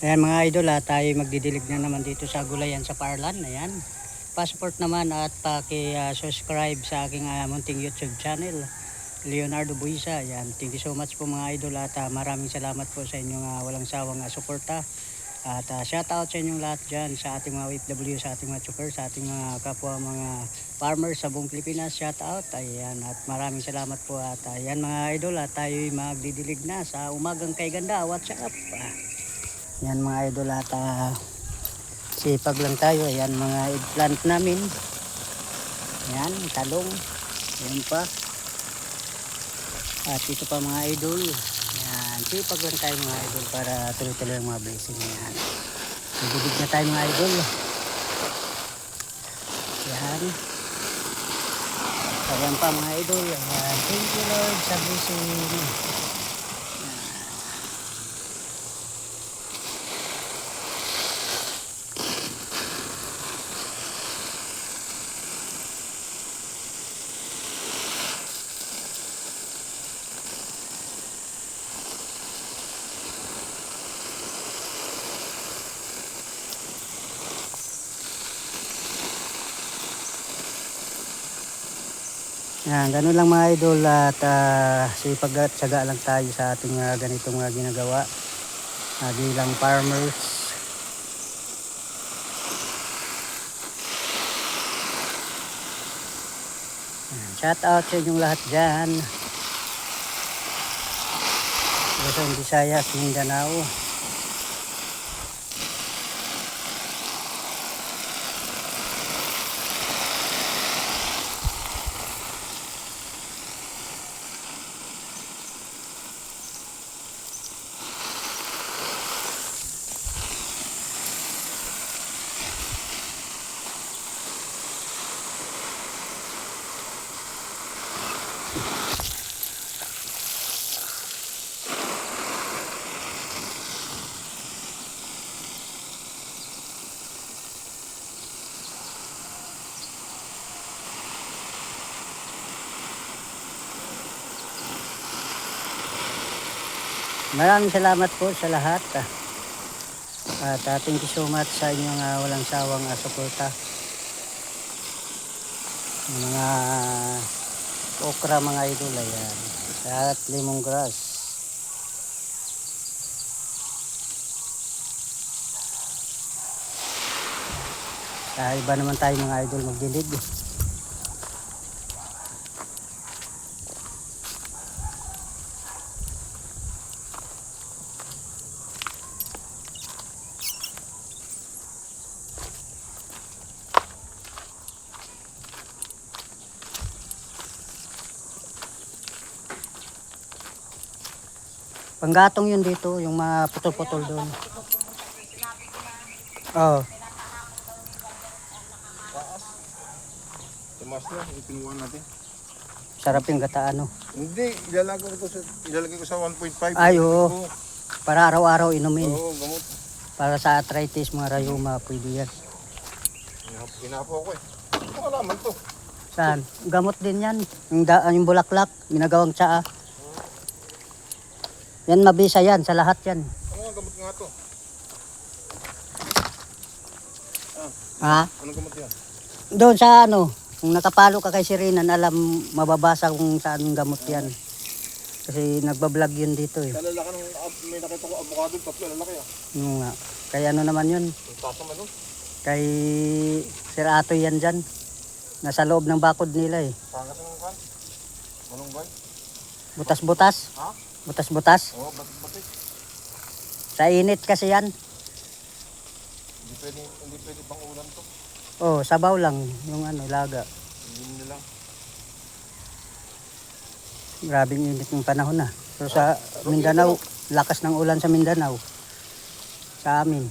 Ayan mga idol, tayo magdidilig na naman dito sa gulayan sa Parlan. Ayan. Passport naman at paki-subscribe sa aking munting YouTube channel, Leonardo Buisa. Ayan. Thank you so much po mga idol at maraming salamat po sa inyong walang sawang suporta. At shout out sa inyong lahat dyan, sa ating mga OFW, sa ating mga chopper, sa ating mga kapwa mga farmers sa buong Pilipinas. Shout out. Ayan. At maraming salamat po. At ayan mga idol, tayo magdidilig na sa umagang kay ganda. What's up? Yan mga idol at sipag lang tayo. Ayan mga eggplant namin. Ayan, talong. Ayan pa. At ito pa mga idol. Ayan, sipag lang tayo mga idol para tuloy-tuloy ang mga blessing. Ayan. Nagbidig na tayo mga idol. Ayan. Ayan pa mga idol. Ayan, thank you Lord sa blessing. Yan, ganun lang mga idol at sipag at syaga lang tayo sa ating ganitong ginagawa bilang farmers. Yan, shout out sa inyong lahat dyan. Luzon, Visayas, Mindanao. Maraming salamat po sa lahat. At thank you so much sa inyong walang sawang suporta. Mga okra mga idol, ayan. At lemongrass. Iba naman tayo mga idol magdilig. Panggatong yun dito, yung mga putol-putol doon. Oh. Tumas na, ipinuwan natin. Sarap yung gata ano. Hindi, ilalagay ko sa 1.5. Ay, oo. Para araw-araw inumin. Oo, gamot. Para sa arthritis, mga rayuma, pwede yan. Hinapo ako eh. Ito alaman to. Saan? Gamot din yan. Yung bulaklak, ginagawang tsaa. Yan mabisa yan, sa lahat yan. Ano nga gamot nga to? Anong gamot yan? Doon sa ano, kung nakapalo ka kay Sirinan, alam, mababasa kung saan gamot yan. Kasi nagbablog yun dito eh. Lalaki ng, may nakita ko avocado, tatlo lalaki ah. Nga. Kaya ano naman yun? Yung tasa man doon? Kay Sir Atoy yan dyan. Nasa loob ng bakod nila eh. Pangas ng kan? Malunggay? Butas-butas. Ha? Butas-butas. Oo, batik-batik. Sa init kasi yan. Hindi pwede pang ulam to. Oh, sabaw lang yung ano, laga. Hindi lang. Grabing init ng panahon na. So sa Mindanao, lakas ng ulan sa Mindanao. Sa amin.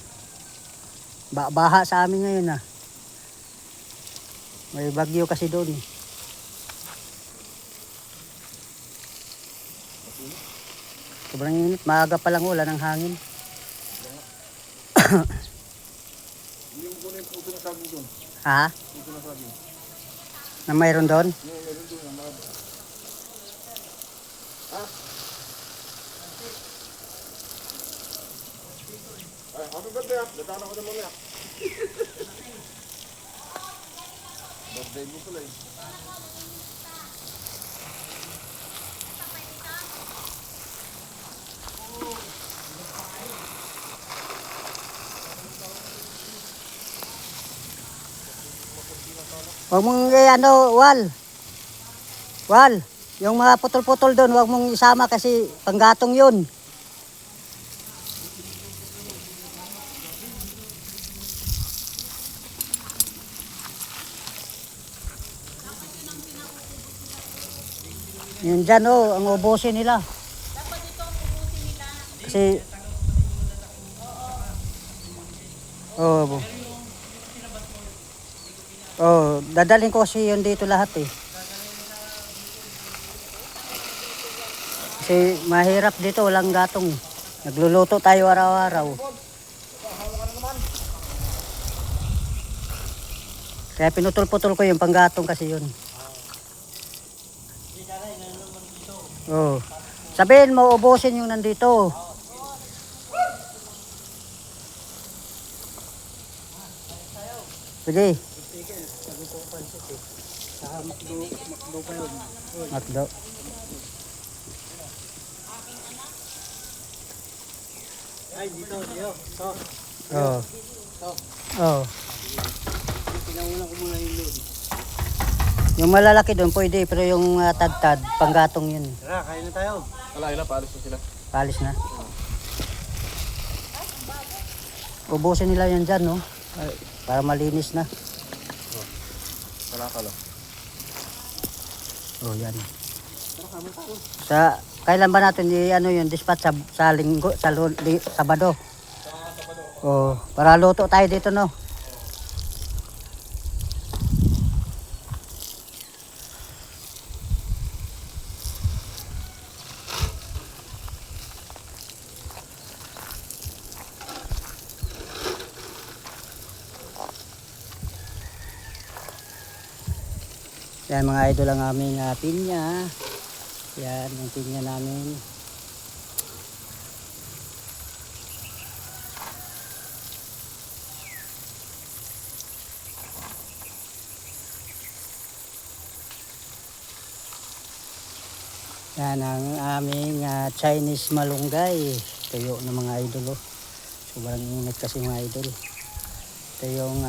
Baha sa amin ngayon ah. May bagyo kasi doon. Sobrang init. Maaga pa lang ulan ng hangin. Hindi mo kunin puto na saging doon. Ha? Puto na saging. Na mayroon doon? Meron doon. Ang mga... Ha? Ay, happy birthday ah. Dadaan ako din muna. Birthday mo pala eh. Huwag mong ano, Wal. Wal, yung mga putol-putol doon, huwag mong isama kasi panggatong yun. Yun dyan oh, ang ubusin nila. Kasi, dadalhin ko kasi yun dito lahat eh. Kasi mahirap dito, walang gatong. Nagluluto tayo araw-araw. Kaya pinutol-putol ko yung panggatong kasi yun. Oh. Sabihin mo, ubusin yung nandito. Sige. Makdo. Ay, dito. So. Oh. Oh. Pinauna ko muna yung load. Yung malalaki doon pwede, pero yung tagtad, panggatong yun. Tara, kain na tayo. Wala, ilan, paalis na sila. Palis na. Ubusin nila yan dyan, no? Para malinis na. Wala ka lang. Oh, yan. Kailan ba natin ano yun, dispatch sa linggo, Sabado? Oh, para luto tayo dito, no? Yan mga idol ang aming pinya. Yan yung pinya namin. Yan ang aming Chinese malunggay. Tuyo ng mga idol. Oh. Sobrang init kasi mga idol. Ito yung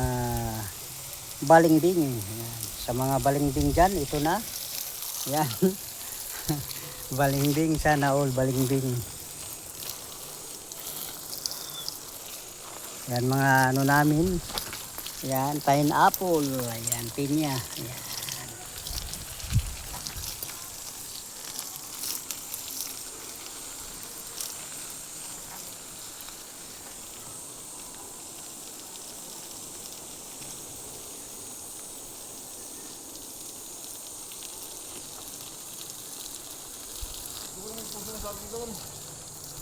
balingbing. Yan. Sa mga balingbing dyan, ito na. Yan. Balingbing, sana all balingbing. Yan mga ano namin. Yan, pineapple. Yan, pinya. Yan.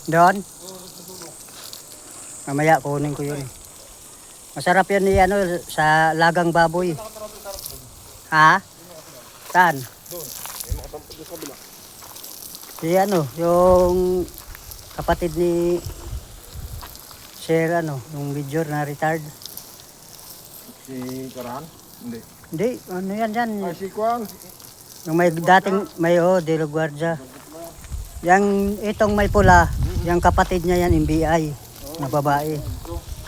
Doon? Mamaya kunin ko yun. Masarap yun ni ano sa lagang baboy. Ha? Saan? Doon. May makasampag doon sa kabila. Si ano, yung kapatid ni Sir ano, yung major na retired. Si Karan? Hindi. Hindi, ano yan dyan. Ay, si Kwan. Yung may dating, may De La Guardia. Yang itong may pula, yung kapatid niya yan, MBI, na babae.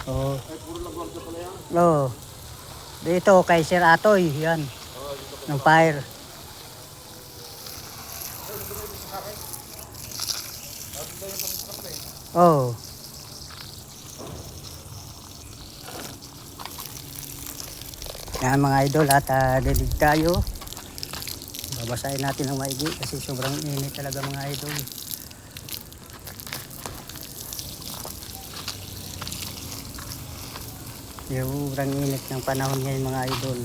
Oo. Ay, puro lagwarda pala yan. Oo. Dito, kay Sir Atoy, yan. Ng fire. Oo. Yan mga idol at dilig tayo. Babasahin natin ng maigi kasi sobrang init talaga mga idol. Sobrang init ng panahon ngayon mga idol.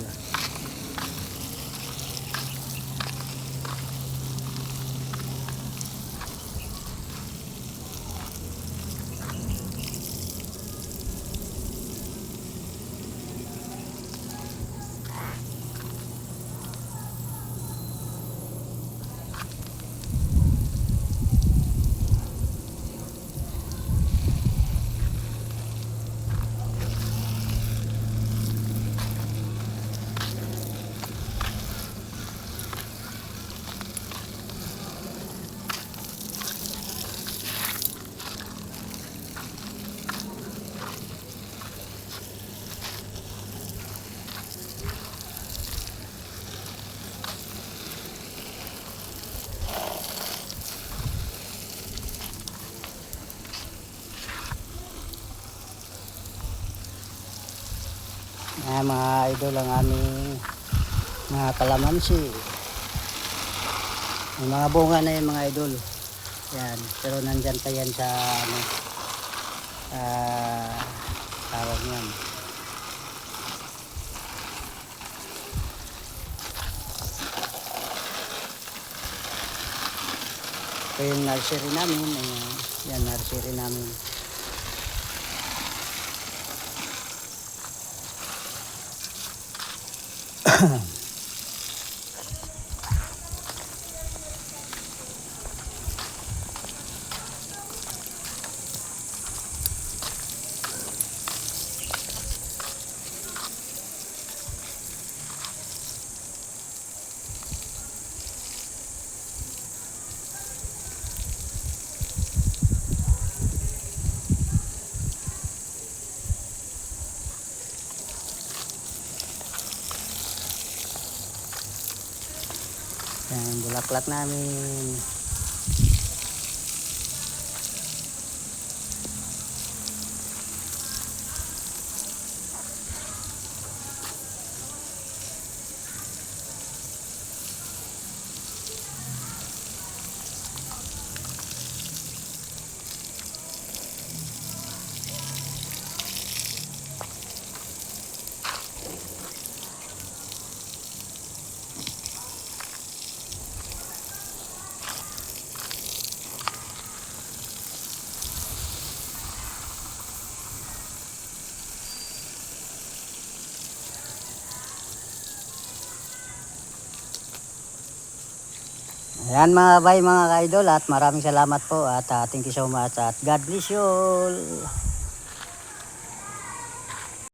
Mga idol ang aming mga kalamansi. May mga bunga na yan mga idol. Yan, pero nandyan pa yan sa ano, tawag yan. Ito yung nursery namin. Ayan, yan nursery namin. Yan, bulaklak namin. Ayan mga bay, mga ka-idol, at maraming salamat po at thank you so much at God bless you all.